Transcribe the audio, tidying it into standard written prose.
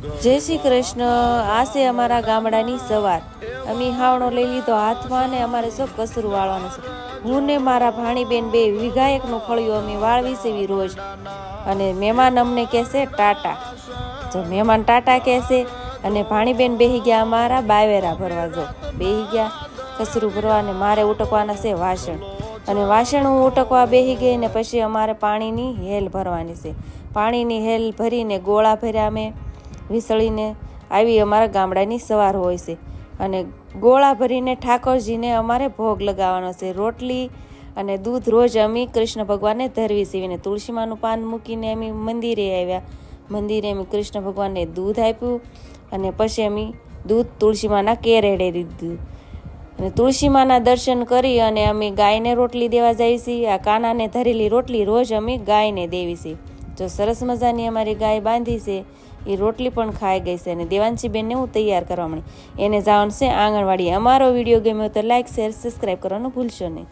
જય શ્રી કૃષ્ણ। આ છે અમારા ગામડાની સવાર। અમે હાવણો લઈ લીધો હાથમાં ને અમારે સૌ કસરું વાળવાનું છે। હું ને મારા ભાણીબેન બે વીઘા એકનું ફળિયું અમે વાળવી છે રોજ। અને મહેમાન અમને કહેશે ટાટા। જો મહેમાન ટાટા કહેશે અને ભાણીબેન બેહી ગયા અમારા બાવેરા ભરવા। જો બેહી ગયા કસરું ભરવા ને મારે ઉટકવાના છે વાસણ। અને વાસણ હું ઉટકવા બેહી ગઈ ને પછી અમારે પાણીની હેલ ભરવાની છે। પાણીની હેલ ભરીને ગોળા ભર્યા અમે વિસળીને આવી અમારા ગામડાની સવાર હોય છે। અને ગોળા ભરીને ઠાકોરજીને અમારે ભોગ લગાવવાનો છે। રોટલી અને દૂધ રોજ અમે કૃષ્ણ ભગવાનને ધરવી સીવીને તુલસીમાનું પાન મૂકીને અમે મંદિરે આવ્યા। મંદિરે અમે કૃષ્ણ ભગવાનને દૂધ આપ્યું અને પછી અમે દૂધ તુલસીમાના કેરેડે દીધું અને તુલસીમાના દર્શન કરી અને અમે ગાયને રોટલી દેવા જઈએ છીએ। આ કાનાને ધરેલી રોટલી રોજ અમે ગાયને દેવી છીએ। જો સરસ મજાની અમારી ગાય બાંધી છે, એ રોટલી પણ ખાઈ ગઈ છે અને દેવાંશીબેનને હું તૈયાર કરવા મળી। એને જવાનું છે આંગણવાડી। અમારો વિડીયો ગમ્યો તો લાઈક શેર સબસ્ક્રાઈબ કરવાનું ભૂલશો નહીં।